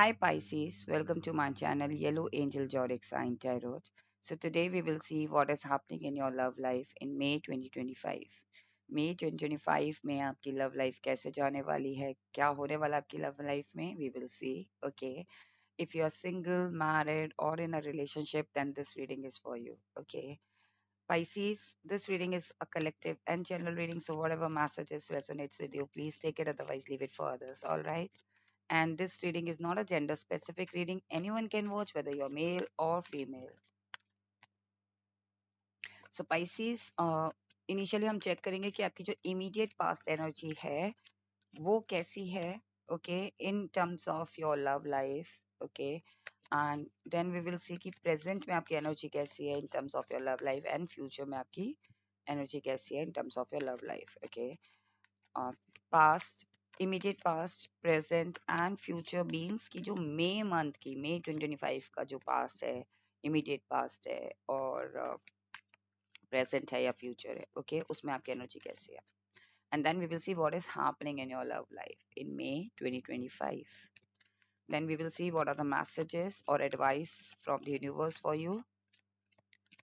Hi Pisces, welcome to my channel Yellow Angel Zodiac Sign Tarot. So today we will see what is happening in your love life in May 2025. May 2025 में आपकी love life कैसे जाने वाली है, क्या होने वाला आपकी love life में, we will see. Okay, if you are single, married or in a relationship, then this reading is for you. Okay, Pisces, this reading is a collective and general reading, so whatever messages resonates with you, please take it, otherwise leave it for others. All right. And this reading is not a gender specific reading. Anyone can watch, whether you're male or female. So Pisces, initially हम check करेंगे कि आपकी जो immediate past energy है वो कैसी है. Okay, in terms of your love life. Okay, and then we will see कि प्रेजेंट में आपकी एनर्जी कैसी है in terms of your love life, and future में आपकी एनर्जी कैसी है in terms of your love life. Okay, past, immediate past, present and future बीन्स की जो मई मंथ की, मई 2025 का जो पास्ट है, इमीडिएट पास्ट है और प्रेजेंट है या फ्यूचर है. ओके, उसमें आपकी एनर्जी कैसी है. And then we will see what is happening in your love life in May 2025. Then we will see what are the messages or advice from the universe for you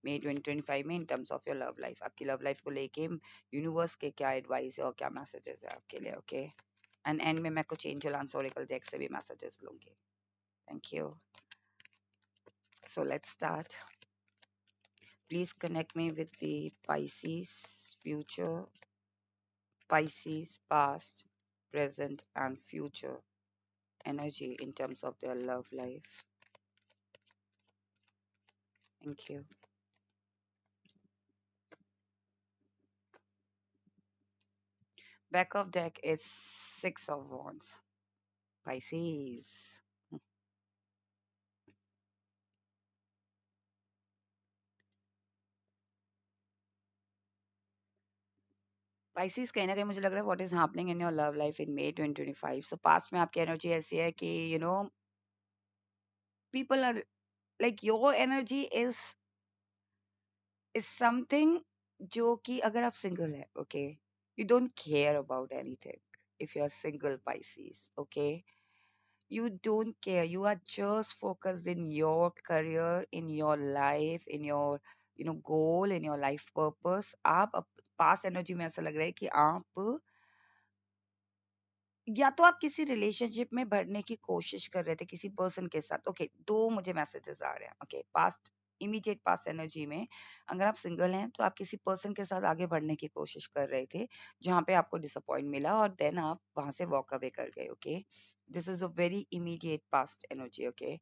May 2025 में in terms of your love life. आपकी love life को लेके universe के क्या advice है और क्या messages है आपके लिए. ओके, एंड एंड में मैं कुछ एंजल आंसोरिकल डेक से भी मैसेजेस लूंगी. Thank you. So let's start. Please connect me with the Pisces future, Pisces past, present and future energy in terms of their love life. Thank you. Back of deck is Six of Wands. Pisces. Pisces, कहीं ना कहीं मुझे लग रहा है what is happening in your love life in May 2025. So past में आपकी energy ऐसी है कि people are like, your energy is something जो कि अगर आप single है, okay, you don't care about anything. If you are single Pisces, okay, you don't care. You are just focused in your career, in your life, in your goal, in your life purpose. आप past energy में ऐसा लग रहा है कि आप या तो आप किसी रिलेशनशिप में बढ़ने की कोशिश कर रहे थे किसी पर्सन के साथ. ओके, दो मुझे मैसेजेस आ रहे हैं. Okay, past, immediate past energy में अगर आप सिंगल हैं तो आप किसी पर्सन के साथ आगे बढ़ने की कोशिश कर रहे थे जहां पे आपको डिसअपॉइंट मिला और देन आप वहां से वॉक अवे कर गए. Okay, this is a very immediate past energy. Okay,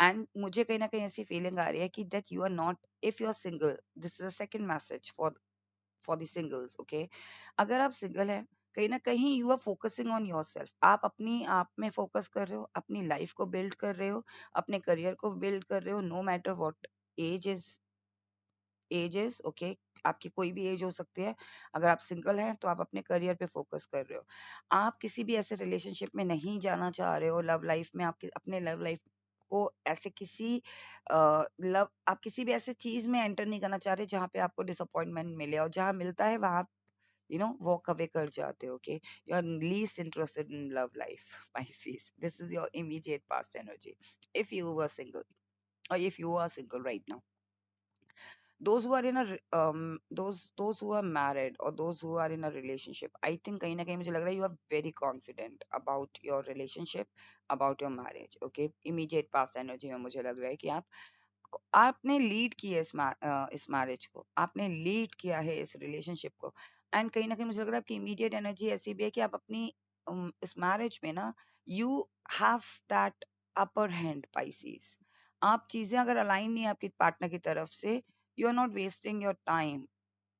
and मुझे कहीं ना कहीं ऐसी फीलिंग आ रही है कि that you are not, if you are single, this is a second message for the singles. Okay, अगर आप सिंगल हैं, कहीं ना कहीं you are focusing on yourself. आप अपनी आप में फोकस कर रहे हो, अपनी लाइफ को बिल्ड कर रहे हो, अपने करियर को बिल्ड कर रहे हो. No matter what age is okay, आपकी कोई भी एज हो सकती है. अगर आप सिंगल हैं तो आप अपने करियर पे फोकस कर रहे हो. आप किसी भी ऐसे रिलेशनशिप में नहीं जाना चाह रहे हो लव लाइफ में. आप अपने लव लाइफ को ऐसे किसी लव आप किसी भी ऐसे चीज में एंटर नहीं करना चाह रहे जहाँ पे आपको डिसअपॉइंटमेंट मिले, और जहाँ मिलता है वहां walk away कर जाते हो. Okay, you are least interested in love life. Pisces, this is your immediate past energy if you were single, or if you are single right now. Those who are in a those who are married or those who are in a relationship, I think कहीं ना कहीं मुझे लग रहा है you are very confident about your relationship, about your marriage. Okay, immediate past energy में मुझे लग रहा है कि आपने लीड किया है इस मैरिज को, आपने लीड किया है इस रिलेशनशिप को. एंड कहीं ना कहीं मुझे लग रहा है आपकी इमीडिएट एनर्जी ऐसी भी है कि आप अपनी इस मैरिज में ना, you have that upper hand. Pisces, आप चीजें अगर अलाइन नहीं है आपकी पार्टनर की तरफ से, you are not wasting your time.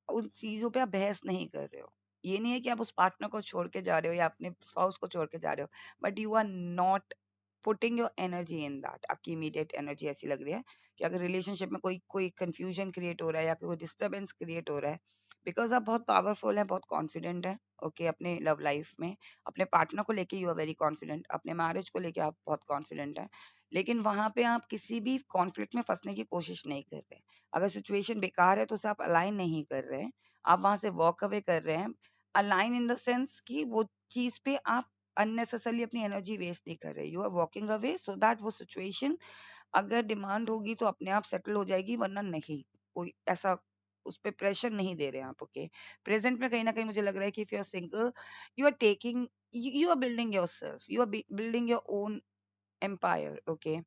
उन चीजों पे आप बहस नहीं कर रहे हो. ये नहीं है कि आप उस पार्टनर को छोड़ के जा रहे हो या अपने स्पाउस को छोड़ के जा रहे हो, but you are not putting your energy in that. आपकी इमीडिएट एनर्जी ऐसी लग रही है कि अगर रिलेशनशिप में कोई कोई कंफ्यूजन क्रिएट हो रहा है या कोई डिस्टरबेंस क्रिएट हो रहा है, बिकॉज आप बहुत पावरफुल हैं, बहुत कॉन्फिडेंट हैं. ओके, अपने लव लाइफ में अपने पार्टनर को लेके यू आर वेरी कॉन्फिडेंट, अपने मैरिज को लेके आप बहुत कॉन्फिडेंट हैं. लेकिन वहां पे आप किसी भी कॉन्फ्लिक्ट में फंसने की कोशिश नहीं कर रहे. अगर सिचुएशन बेकार है तो उसे आप अलाइन नहीं कर रहे हैं, आप वहां से वॉक अवे कर रहे हैं. अलाइन इन द सेंस कि वो चीज पे आप अननेसेसरली अपनी एनर्जी वेस्ट नहीं कर रहे, you are walking away so that वो सिचुएशन अगर डिमांड होगी तो अपने आप सेटल हो जाएगी, वरना नहीं। कोई ऐसा उस पे प्रेशर नहीं दे रहे हैं आप। ओके, प्रेजेंट में कहीं ना कहीं मुझे लग रहा है कि if you are single, you are taking, you are building yourself, you are building your own empire. Okay,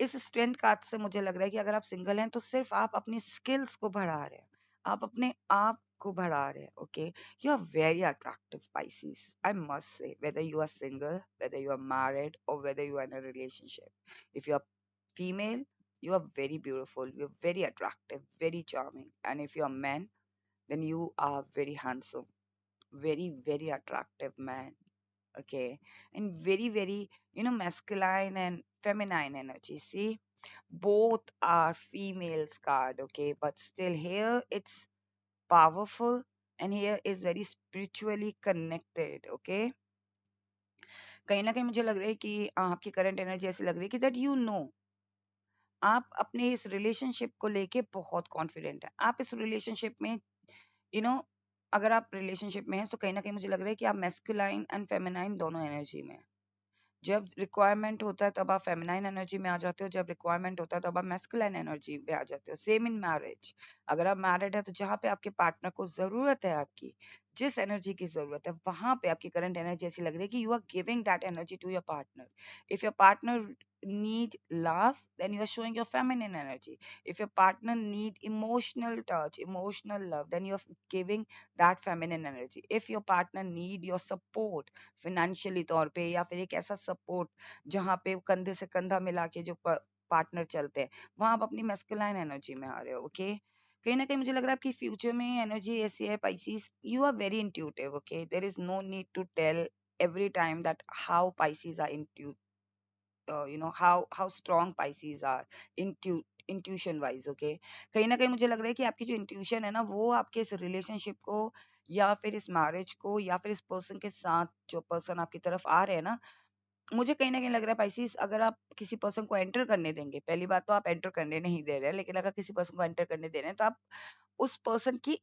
इस स्ट्रेंथ कार्ड से मुझे लग रहा है कि अगर आप सिंगल हैं तो सिर्फ आप अपनी स्किल्स को बढ़ा रहे हैं, आप अपने आप को बढ़ा रहे हैं। Okay, you are very attractive Pisces, I must say, whether you are single, whether you are married और whether you are in a relationship. If you are female, you are very beautiful, you're very attractive, very charming. And if you're a man, then you are very handsome, very, very attractive man. Okay, and very, very, masculine and feminine energy. See, both are females card. Okay, but still here it's powerful, and here is very spiritually connected. Okay, कहीं ना कहीं मुझे लग रहा है कि आपकी current energy ऐसी लग रही है कि दैट आप अपने इस रिलेशनशिप को लेके बहुत कॉन्फिडेंट है। आप इस रिलेशनशिप में, यू नो अगर आप रिलेशनशिप में हैं तो कहीं ना कहीं मुझे लग रहा है कि आप मैस्कुलाइन एंड फेमिनाइन दोनों एनर्जी में हैं। जब रिक्वायरमेंट होता है तब आप फेमिनाइन एनर्जी में आ जाते हो, जब रिक्वायरमेंट होता है तब आप मैस्कुलाइन एनर्जी में आ जाते हो। सेम इन मैरिज, अगर आप मैरिड है तो जहाँ पे आपके पार्टनर को जरूरत है, आपकी जिस एनर्जी की जरूरत है, वहां पे आपकी करंट एनर्जी ऐसी लग रही है कि you are giving that energy to your partner. If your partner need love, then you are showing your feminine energy. If your partner need emotional touch, emotional love, then you are giving that feminine energy. If your partner need your support financially तौर पे, या फिर एक ऐसा support जहाँ पे कंधे से कंधा मिला के जो पार्टनर चलते हैं, वहां आप अपनी मैस्कुलाइन एनर्जी में आ रहे हो। ओके, कहीं ना कहीं मुझे लग रहा है आपकी फ्यूचर में एनर्जी ऐसी है Pisces, you are very intuitive. Okay, there is no need to tell every time that how Pisces are how strong Pisces are intuition wise. Okay, कहीं ना कहीं मुझे लग रहा है कि आपकी जो इंट्यूशन है ना, वो आपके इस रिलेशनशिप को या फिर इस मैरिज को या फिर इस पर्सन के साथ, जो पर्सन आपकी तरफ आ रहे हैं ना, मुझे कहीं ना कहीं लग रहा है Pisces, अगर आप किसी पर्सन को एंटर करने देंगे, पहली बात तो आप एंटर करने नहीं दे रहे हैं, लेकिन अगर किसी पर्सन को एंटर करने दे रहे हैं तो आप उस पर्सन की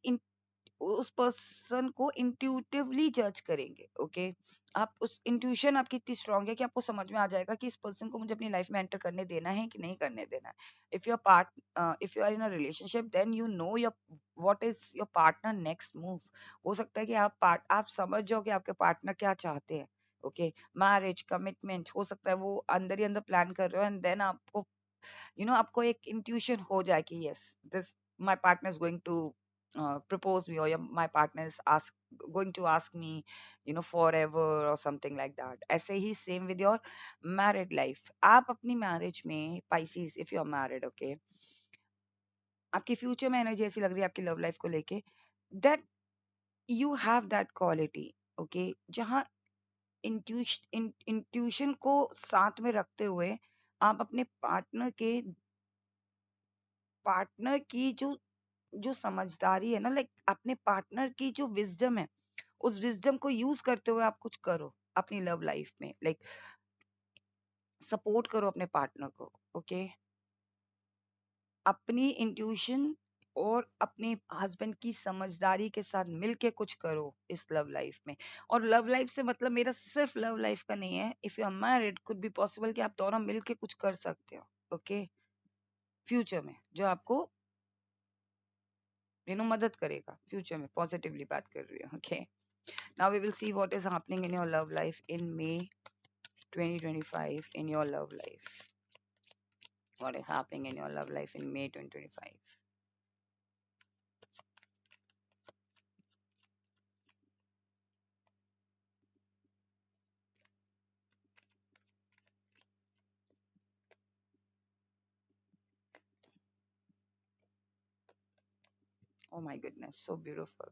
उस पर्सन को इंट्यूटिवली जज करेंगे। ओके, आप उस इंट्यूशन आपकी इतनी स्ट्रांग है कि आपको समझ में आ जाएगा कि इस पर्सन को मुझे अपनी लाइफ में एंटर करने देना है कि नहीं करने देना है। If you are in a relationship, then you know your what is your partner next move. हो सकता है कि आप समझ जाओ कि आपके पार्टनर क्या चाहते हैं। ओके, मैरिज कमिटमेंट हो सकता है वो अंदर ही अंदर प्लान कर रहे हो, एंड देन आपको आपको एक इंट्यूशन हो जाए कि yes, this my partner is going to propose me, or my partner is going to ask me forever or something like that. ऐसे ही same with your married life, आप अपनी मैरिज में Pisces, if you are married, okay, आपकी future में energy ऐसी लग रही है आपकी लव लाइफ को लेके, that you have that quality, okay, जहाँ इंट्यूशन को साथ में रखते हुए आप अपने पार्टनर की जो समझदारी है ना, लाइक अपने पार्टनर की जो विजडम है, उस विजडम को यूज करते हुए आप कुछ करो अपनी लव लाइफ में, लाइक सपोर्ट करो अपने पार्टनर को। ओके, अपनी इंट्यूशन और अपने हस्बैंड की समझदारी के साथ मिलके कुछ करो इस लव लाइफ में। और लव लाइफ से मतलब मेरा सिर्फ लव लाइफ का नहीं है, if you are married could be possible कि आप दोनों मिलके कुछ कर सकते हो। ओके, फ्यूचर में जो आपको मदद करेगा, फ्यूचर में पॉजिटिवली बात कर रही हूँ। Okay, now we will see what is happening in your love life in May 2025. In your love life, what is happening in your love life in May 2025? Oh my goodness, so beautiful.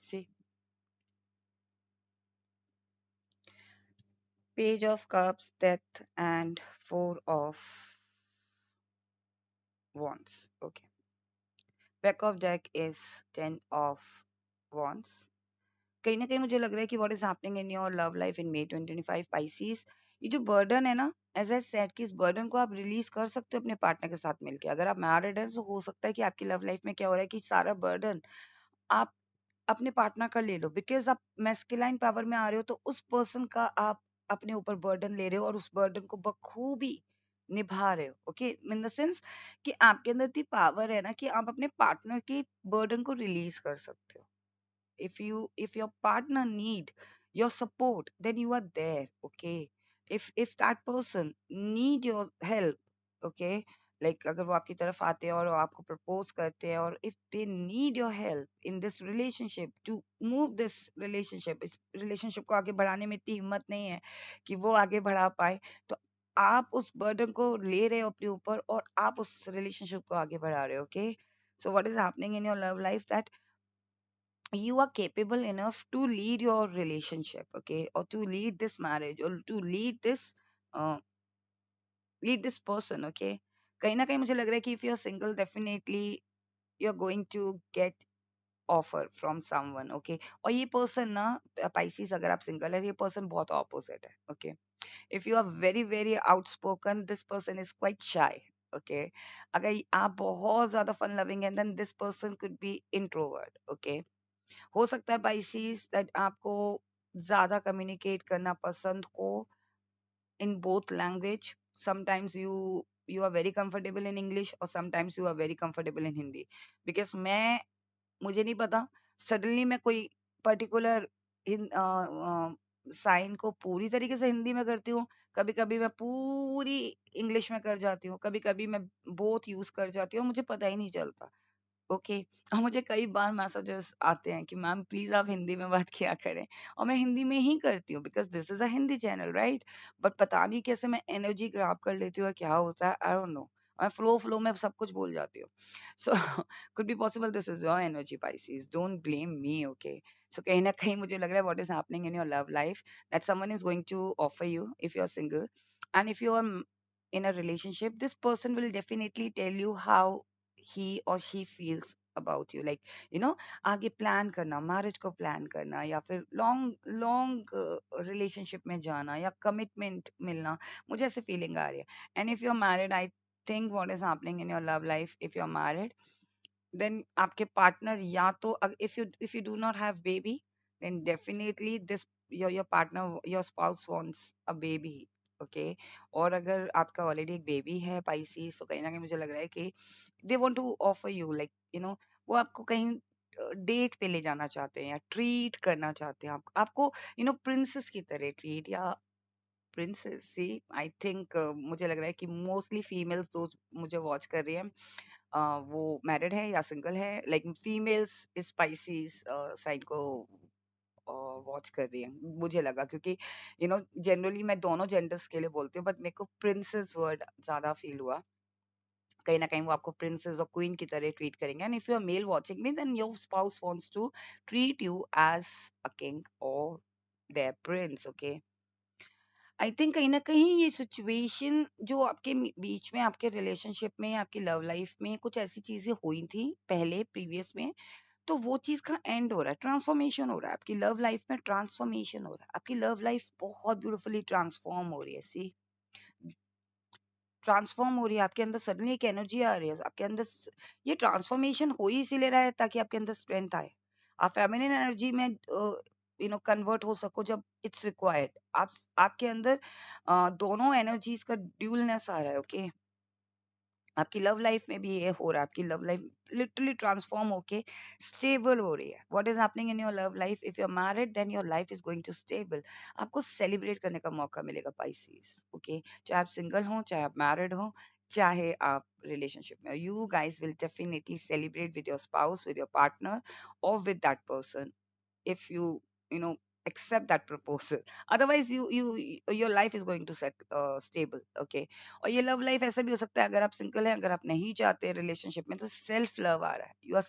See, Page of Cups, Death, and Four of Wands. Okay, back of deck is Ten of Wands. कहीं ना कहीं मुझे लग रहा है कि what is happening in your love life in May 2025 Pisces, ये जो बर्डन है ना, एज आई सेड कि इस बर्डन को आप रिलीज कर सकते हो अपने पार्टनर के साथ मिलके। अगर आप मैरिड है तो हो सकता है कि आपकी लव लाइफ में क्या हो रहा है कि सारा बर्डन आप अपने पार्टनर का ले लो, बिकॉज आप मैस्कुलाइन पावर में आ रहे हो, तो उस पर्सन का आप अपने ऊपर बर्डन ले रहे हो और उस बर्डन को बखूबी निभा रहे हो, ओके, इन द सेंस कि आपके अंदर इतनी पावर है ना कि आप अपने पार्टनर के बर्डन को रिलीज कर सकते हो। If your partner need your support, then you are there, okay. If that person need your help, okay, like अगर वो आपकी तरफ आते हैं और वो आपको प्रपोज करते हैं, और if they need your help in this relationship to move this relationship, इस relationship को आगे बढ़ाने में इतनी हिम्मत नहीं है कि वो आगे बढ़ा पाए, तो आप उस बर्डन को ले रहे हो अपने ऊपर और आप उस रिलेशनशिप को आगे बढ़ा रहे हो, okay. So what is happening in your love life, that you are capable enough to lead your relationship, okay, or to lead this marriage, or to uh, lead this person, okay। कहीं ना कहीं मुझे लग रहा है कि if you're single, definitely you're going to get offer from someone, okay। और ये person ना, Pisces, अगर आप single है, ये person बहुत opposite है, okay। If you are very very outspoken, this person is quite shy, okay। अगर आप बहुत ज्यादा fun loving है, then this person could be introvert, okay। हो सकता है पाइसिस दैट आपको ज्यादा कम्युनिकेट करना पसंद हो in both language. Sometimes you are very comfortable in English और sometimes you are very comfortable in Hindi. Because मुझे नहीं पता, सडनली मैं कोई पर्टिकुलर साइन को पूरी तरीके से हिंदी में करती हूँ, कभी कभी मैं पूरी इंग्लिश में कर जाती हूँ, कभी कभी मैं बोथ यूज कर जाती हूँ, मुझे पता ही नहीं चलता, ओके। और मुझे कई बार मैसेजेस आते हैं कि मैम प्लीज आप हिंदी में बात किया करें, और मैं हिंदी में ही करती हूँ because this is a Hindi channel, right. But पता नहीं कैसे मैं एनर्जी ग्रैब कर लेती हूँ, क्या होता है, आई डोंट नो। मैं फ्लो फ्लो में सब कुछ बोल जाती हूँ। So could be possible this is your energy Pisces, don't blame me, okay. So कहीं ना कहीं मुझे लग रहा है what is happening in your love life, that someone is going to offer you if you are single, and if you are in a relationship, this person will definitely tell you how he or she feels about you, like आगे plan करना, marriage को plan करना, या फिर long long relationship में जाना, या commitment मिलना, मुझे ऐसे फीलिंग आ रही है। And if you are married, I think what is happening in your love life, if you are married, then आपके पार्टनर या तो if you do not have baby, then definitely this your partner, your spouse wants a baby, okay। और अगर आपका already एक baby है Pisces, तो कहीं ना कहीं मुझे लग रहा है कि they want to offer you, like वो आपको कहीं डेट पे ले जाना चाहते हैं या ट्रीट करना चाहते हैं, आपको प्रिंसेस की तरह ट्रीट, या प्रिंसेस, सी आई थिंक मुझे लग रहा है कि मोस्टली फीमेल्स जो मुझे वॉच कर रही हैं, वो मैरिड है या सिंगल है, लाइक फीमेल्स स्पाइसीज साइड को वॉच कर रही है, मुझे लगा, क्योंकि जनरली मैं दोनों जेंडर्स के लिए बोलती हूँ, बट मेरे को प्रिंसेस वर्ड ज्यादा फील हुआ। कहीं ना कहीं वो आपको प्रिंसेस और क्वीन की तरह ट्रीट करेंगे, and if you are male watching me, then your spouse wants to treat you as a king और their prince, okay. I think कहीं न कहीं ये सिचुएशन जो आपके बीच में, आपके रिलेशनशिप में, आपकी लव लाइफ में कुछ ऐसी चीज़ें हुई थी पहले प्रीवियस में, तो वो चीज़ का एंड हो रहा है, ट्रांसफॉर्मेशन हो रहा है। आपकी लव लाइफ में ट्रांसफॉर्मेशन हो रहा है। आपकी लव लाइफ बहुत ब्यूटीफुली ट्रांसफॉर्म हो रही है। सी ट्रांसफॉर्म हो रही है, आपके अंदर सडनली एक एनर्जी आ रही है, आपके अंदर ये ट्रांसफॉर्मेशन हो ही इसीलिए रहा है ताकि आपके अंदर स्ट्रेंथ आए, आप फेमिनिन एनर्जी में कन्वर्ट हो सको जब इट्स रिक्वायर्ड। आपके अंदर दोनों एनर्जीज का ड्यूलनेस आ रहा है, ओके। आपकी लव लाइफ में भी ये हो रहा है, आपकी लव लाइफ लिटरली ट्रांसफॉर्म होके स्टेबल हो रही है। What is happening in your love life, if you are married, then your life is going to stable. आपको सेलिब्रेट करने का मौका मिलेगा पाइसिस, ओके। चाहे आप सिंगल हो, चाहे आप मैरिड हो, चाहे आप रिलेशनशिप में, you guys will definitely celebrate with your spouse, with your partner, और with that person, if you know accept that proposal, otherwise your life is going to set stable, okay। और ये love life ऐसा भी हो सकता है, अगर आप सिंगल हैं, अगर आप नहीं चाहते रिलेशनशिप में, तो सेल्फ लव आ रहा है,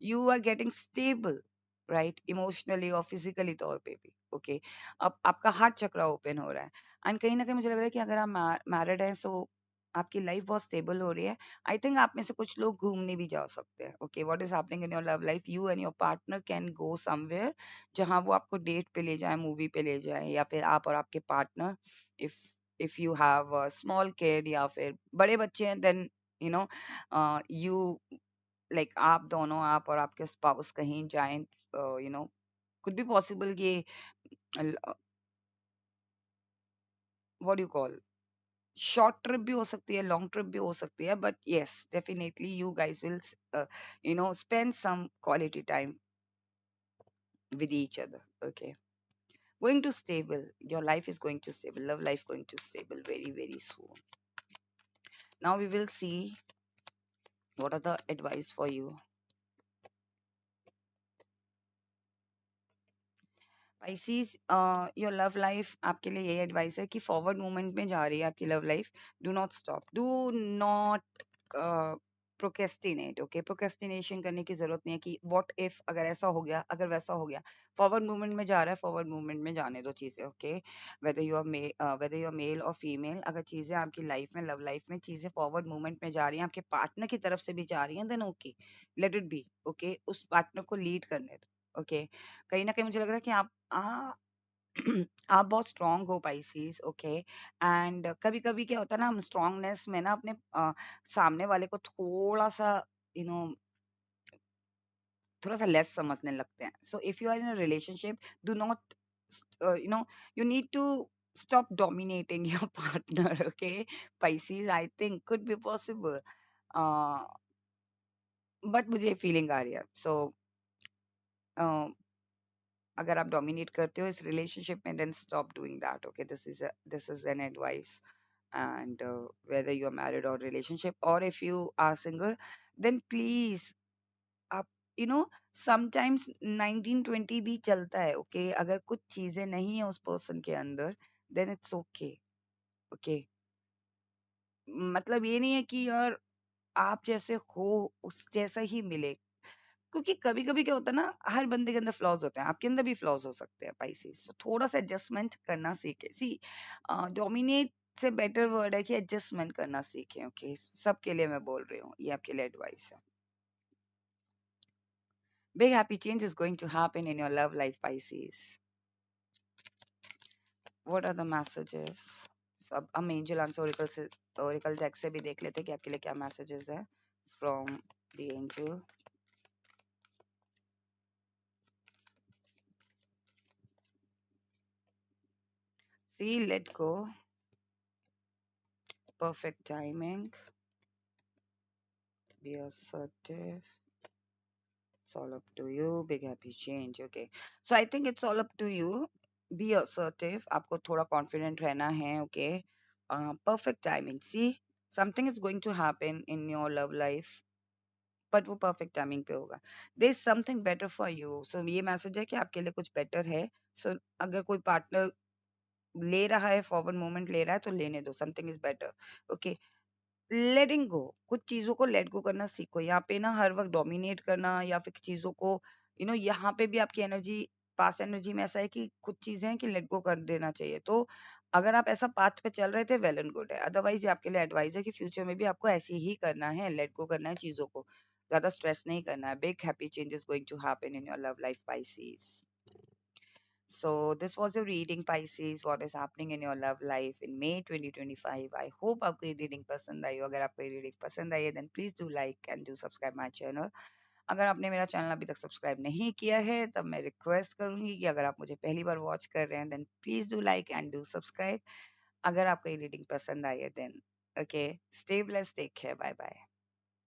you are getting stable, right, emotionally और फिजिकली तौर पे भी, ओके। अब आपका हार्ट चक्र ओपन हो रहा है, एंड कहीं ना कहीं मुझे लग रहा है कि अगर आप मैरिड हैं, सो आपकी लाइफ बहुत स्टेबल हो रही है। आई थिंक आप में से कुछ लोग घूमने भी जा सकते हैं, okay. What is happening in your love life, you and your partner can go somewhere, जहां वो आपको डेट पे ले जाए, मूवी पे ले जाए, या फिर आप और आपके partner, if if you have a small kid या फिर बड़े बच्चे हैं, then you know you like आप दोनों, आप और आपके स्पाउस कहीं जाएं, कुड बी पॉसिबल ये what you call, short trip भी हो सकती है, लॉन्ग ट्रिप भी हो सकती है, but yes definitely you guys will spend some quality time with each other. Okay, going to stable, your life is going to stable, love life going to stable very very soon. Now we will see what are the advice for you. Pisces, your love life आपके लिए यही advice है कि forward movement में जा रही है आपकी love life. Do not stop, do not procrastinate. Okay, procrastination करने की जरूरत नहीं है कि व्हाट इफ, अगर ऐसा हो गया, अगर वैसा हो गया. फॉरवर्ड मूवमेंट में जा रहा है, फॉरवर्ड मूवमेंट में जाने दो चीजें. Okay, whether you are male और फीमेल, अगर चीजें आपकी लाइफ में, लव लाइफ में चीजें फॉरवर्ड मूवमेंट में जा रही हैं, आपके पार्टनर की तरफ से भी जा रही हैं, then okay, let it be. Okay, उस पार्टनर को लीड करने दो. ओके, कहीं ना कहीं मुझे लग रहा है कि आप बहुत स्ट्रांग हो पाइसेस. ओके, एंड कभी कभी क्या होता है ना, हम स्ट्रांगनेस में ना अपने सामने वाले को थोड़ा सा यू नो थोड़ा सा लेस समझने लगते हैं. So if you are in a relationship, do not you know you need to stop dominating your partner. Okay, Pisces, I think could be possible, uh, but मुझे फीलिंग आ रही है. सो अगर आप डोमिनेट करते हो इस रिलेशनशिप में, then stop doing that. Okay, this is an advice. And whether you are married or relationship, or if you are single, then please आप sometimes 1920 भी चलता है. ओके, अगर कुछ चीजें नहीं है उस पर्सन के अंदर, देन इट्स ओके. ओके, मतलब ये नहीं है कि यार आप जैसे हो उस जैसा ही मिले, क्योंकि कभी कभी क्या होता है ना, हर बंदे के अंदर फ्लॉज होते हैं, आपके अंदर भी फ्लॉज हो सकते हैं पाइसेस. तो थोड़ा सा एडजस्टमेंट करना सीखे. सी, डोमिनेट से बेटर वर्ड है कि एडजस्टमेंट करना सीखें. ओके, सबके लिए मैं बोल रही हूँ, ये आपके लिए एडवाइस है. Big happy change is going to happen in your love life, Pisces. What are the messages? So अब हम एंजल आंसर ओरिकल डेक से भी देख लेते हैं कि आपके लिए क्या मैसेजेस है from the angel. See, let go, perfect timing, be assertive, it's all up to you, big happy change. Okay, so I think it's all up to you. Be assertive, आपको थोड़ा confident रहना है. Okay, perfect timing. See, something is going to happen in your love life, but वो perfect timing पे होगा. There is something better for you. So ये message है कि आपके लिए कुछ बेटर है. सो अगर कोई पार्टनर ले रहा है, फॉरवर्ड मूवमेंट ले रहा है, तो लेने दो. Something is better. ओके, लेटिंग गो, कुछ चीजों को लेट गो करना सीखो. यहाँ पे ना हर वक्त डोमिनेट करना या फिर चीजों को यहाँ पे भी आपकी एनर्जी, पास एनर्जी में ऐसा है कि कुछ चीजें हैं कि लेट गो कर देना चाहिए. तो अगर आप ऐसा पाथ पे चल रहे थे, वेल एंड गुड है. अदरवाइज ये आपके लिए एडवाइस है कि फ्यूचर में भी आपको ऐसे ही करना है, लेट गो करना है चीजों को, ज्यादा स्ट्रेस नहीं करना है. Big happy changes going to happen in your love life, Pisces. So this was a reading, Pisces. What is happening in your love life in May 2025? I hope आपको ये reading पसंद आई हो. अगर आपको ये reading पसंद आई है, then please do like and do subscribe my channel. अगर आपने मेरा चैनल अभी तक सब्सक्राइब नहीं किया है, तब मैं रिक्वेस्ट करूंगी कि अगर आप मुझे पहली बार वॉच कर रहे हैं, then please do like and do subscribe. अगर आपको ये रीडिंग पसंद आई है, then okay, stay blessed, take care, bye bye.